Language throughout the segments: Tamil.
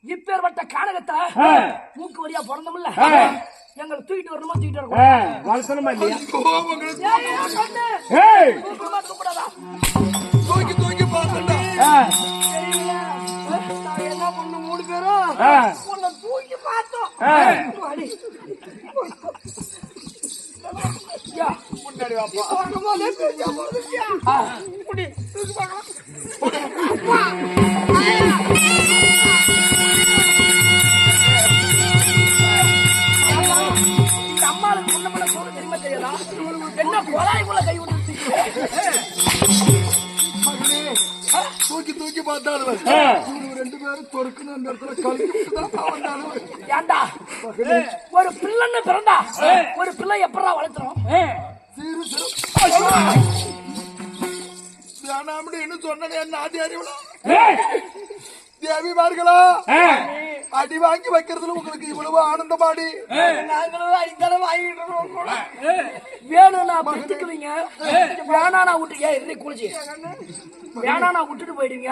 இப்பேற்பட்ட கானகத்தை மூக்கு வழியா பிறந்தோம்ல, எங்களை தூக்கிட்டு வரணுமா தூக்கிட்டு வரணும் வளசனமா இல்லையா? தூக்கி தூக்கி பார்த்தா என்ன பண்ண 3 பேரும் உன்னை தூக்கி பார்த்தோம். முன்னாடி அம்மாளுக்கு முன்ன பண்ண சொல்ல தெரியுமா தெரியலாம்? என்ன கொலாய்க்குள்ள கை விட்டு தூக்கி தூக்கி பார்த்தாலும் 2 பேரும் தொறுக்குன்னு அந்த இடத்துல கழுத்து. ஏண்டா ஒரு பிள்ளைன்னு பிறந்தா ஒரு பிள்ளை எப்படா வளர்த்துறோம்? வேணாம்னு சொன்னது என்ன ஆதி அறிவுடா தேவிமார்களா? அடி வாங்கி வைக்கிறதுல உங்களுக்கு இவ்வளவு ஆனந்தமாடி நாங்களும் அடித்தரம் வாங்கிட்டு வேணும்னா பெற்றுக்குவீங்க, வேணானா விட்டுங்க எதிரி குளிச்சு வேணானா விட்டுட்டு போயிடுவீங்க.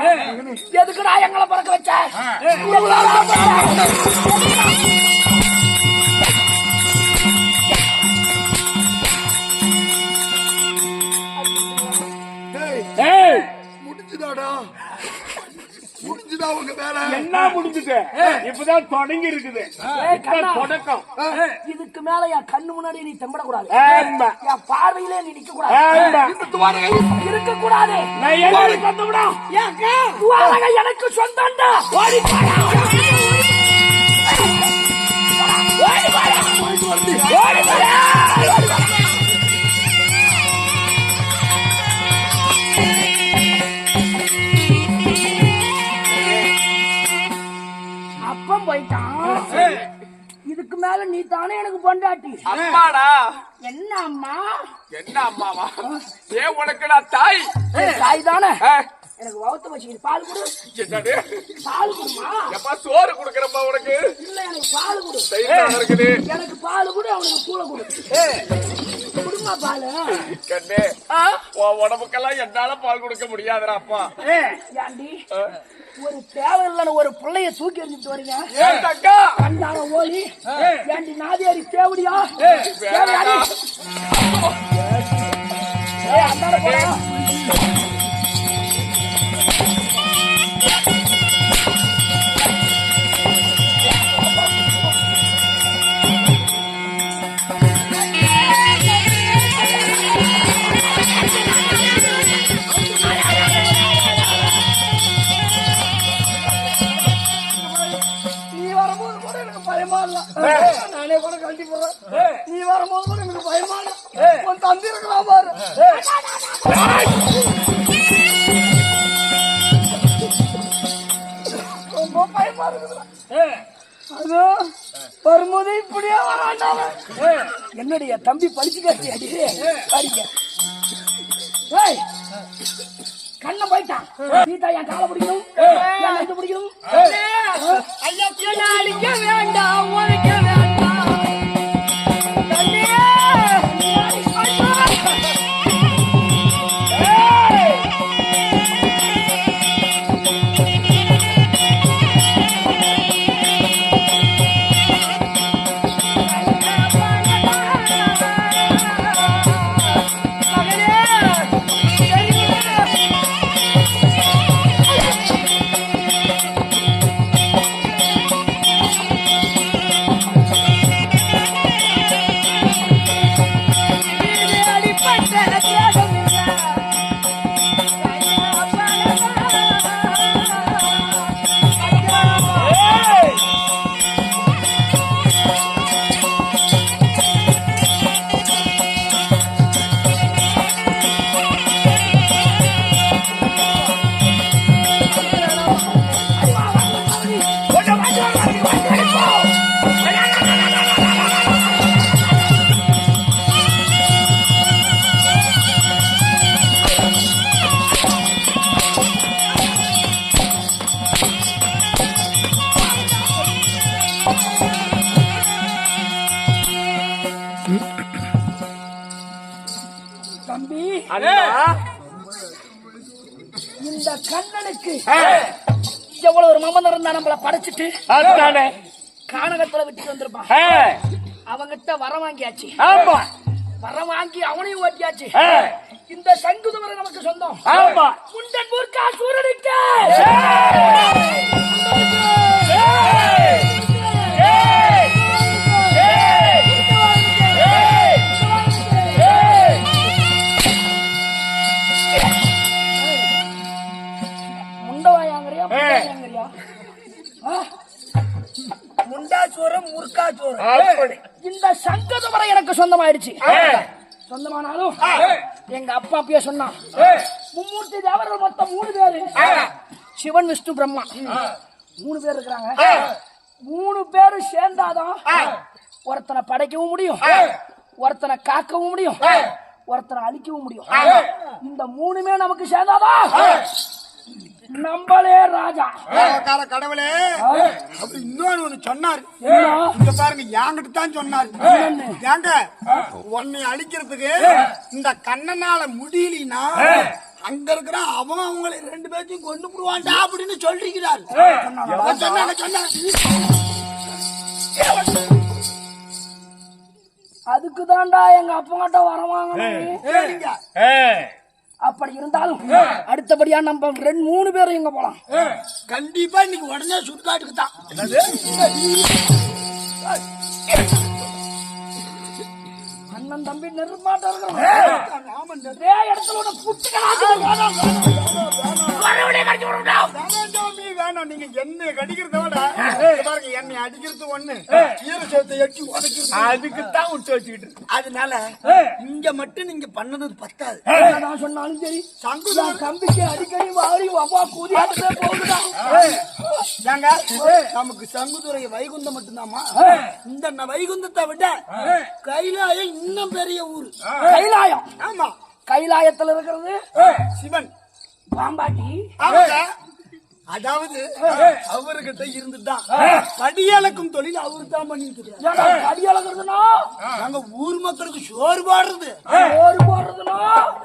எதுக்குடா எங்களை பறக்க வச்ச? முடிச்சுதாடா முடிஞ்சுதா உங்க வேலை? என்ன முடிஞ்சுது? இப்பதான் தொடங்கி இருக்குது தொடக்கம். இதுக்கு மேல என் கண்ணு முன்னாடி நீ தெம்படக்கூடாது, என் பார்வையிலே நீ நிக்க கூடாது, இருக்க கூடாது. எனக்கு சொந்தம் போயிட்டான். இதுக்கு மேல நீ தானே எனக்கு பொண்டாட்டி. அம்மாடா. என்ன அம்மா? என்ன அம்மாவா? ஏன் உனக்கு நான் தாய்? தாய் தானே. எனக்கு வவுத்த வச்சு பால் கொடு. என்னது பால் கொடுமா? எப்பா சோறு குடுக்கறப்பா உனக்கு? இல்ல எனக்கு பால் கொடு. இருக்குது. எனக்கு பால் கொடு, அவனுக்கு கூள கொடு. குடுமா பால். கண்ணே உடம்புக்கெல்லாம் என்னால பால் கொடுக்க முடியாதுடா அப்பா. ஏண்டி ஒரு தேவையில்ல ஒரு பிள்ளைய தூக்கி எறிஞ்சிட்டு வரீங்க? கண்டான ஓலி ஏண்டி நாதியாரி தேவடியா? அந்தார போடா. நானே கூட கழட்டி போடுறேன், நீ வரும்போது கூட எனக்கு பயமா உன் தம்பி இருக்கலாம் பாரு. ரொம்ப பயமா இருக்குதுடா. அது வரும்போது இப்படியே வராண்டாங்க. என்னுடைய தம்பி பழிச்சு காட்டி அடி அடிக்க கண்ண போயிட்டான். சீதா என் காலை பிடிக்கணும், என் பிடிக்கணும். அடிக்க வேண்டாம், உழைக்க வேண்டாம். தம்பி, இந்த கண்ணனுக்கு எவ்வளவு ஒரு மமதம் இருந்தா நம்மள படைச்சிட்டு கானகத்துல விட்டு வந்திருப்பான். அவங்கிட்ட வரம் வாங்கியாச்சு, வரம் வாங்கி அவனையும் ஓட்டியாச்சு. இந்த சங்குதுவரை நமக்கு சொந்தம். முண்டன் மூர்க்கா சூரனுக்கு முண்டவாயாங்கறியா முண்டவாயாங்கறியா? முண்டாச்சோரம் முர்க்காச்சோரம். இந்த சங்கதுவரை எனக்கு சொந்தமாயிடுச்சு. சொந்தமானாலும் எங்க அப்பா அப்பயே சொன்னான், மும்மூர்த்தி தேவர்கள் மொத்தம் 3 பேரு. சிவன், விஷ்ணு, பிரம்மா 3 பேர் இருக்கிறாங்க. 3 பேரும் சேர்ந்தாதான் ஒருத்தனை படைக்கவும் முடியும், ஒருத்தனை காக்கவும் முடியும், ஒருத்தனை அழிக்கவும் முடியும். இந்த 3மே நமக்கு சேர்ந்தாதான் நம்மளே ராஜா. கடவுளே, அப்படி இன்னொன்னு ஒண்ணு சொன்னாரு. இங்க பாருங்க, என்கிட்ட தான் சொன்னாரு. ஏங்க உன்னை அழிக்கிறதுக்கு இந்த கண்ணனால முடியலனா அங்க இருக்கிற அவங்களை 2 பேரையும் கொண்டு போடுவான்டா அப்படின்னு சொல்லிக்கிறாரு. அதுக்கு தான்டா எங்க அப்பங்கிட்ட வரவாங்க. அப்படி இருந்தாலும் அடுத்தபடியா நம்ம 2-3 பேரும் எங்க போலாம். கண்டிப்பா இன்னைக்கு உடனே சுடுகாட்டுக்கு தான். அண்ணன் தம்பி நெருமாட்டம் வேணும். நீங்க என்ன கடிக்கிறத விட பாருங்க, என்னை அடிக்கிறது ஒண்ணு, ஈரசத்தை எட்டி உடைக்கிறது அதுக்குத்தான் விட்டு வச்சுக்கிட்டு. அதனால இங்க மட்டும் நீங்க பண்ணது பத்தாது. நான் சொன்னாலும் சரி, சங்குதா தம்பிக்கு அடிக்கடி வாரி வவா கூதியாட்டே போகுதா. ஏங்க நமக்கு சங்குதுரை வைகுந்தம் மட்டும்தாமா. இந்த வைகுந்தத்தை விட கைலாயம் இன்னும் பெரிய ஊரு. கைலாயம்? ஆமா, கைலாயத்துல இருக்கிறது சிவன் பாம்பாட்டி. அதாவது அவர்கிட்ட இருந்துதான் கடியளக்கும் தொழில் அவரு தான் பண்ணிட்டு இருக்காரு. கடியளக்குறதுனா நாங்க ஊர் மக்களுக்கு சோறு போடுறது.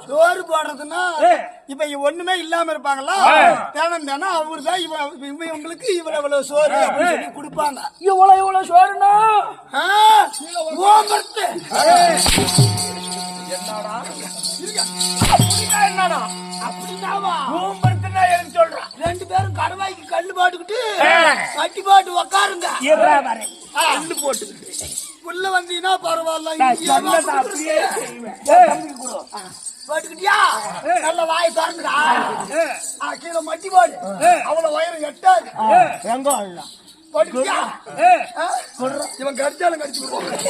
சோறு போடுறதுன்னா இப்ப ஒண்ணுமே இல்லாம இருப்பாங்களா, தினம் தினம் அவரு தான் இவங்களுக்கு இவ்வளவு சோறு அப்படின்னு சொல்லி கொடுப்பாங்க. இவ்வளவு சோறுனா என்னடா அப்படின்னாவா? 2 பேரும் கடவாய்க்கு கல்லு பாட்டுக்கிட்டு கட்டி பாட்டு உக்காருங்க. கல்லு போட்டுக்கிட்டு உள்ள வந்தீங்கன்னா பரவாயில்ல. போட்டுக்கிட்டியா? நல்ல வாய் திறந்துடா. கீழே மட்டி பாடு, அவ்வளவு வயிறு எட்டாது. போட்டுக்கிட்டியா? இவன் கடிச்சாலும் கடிச்சு கொடுப்போம்.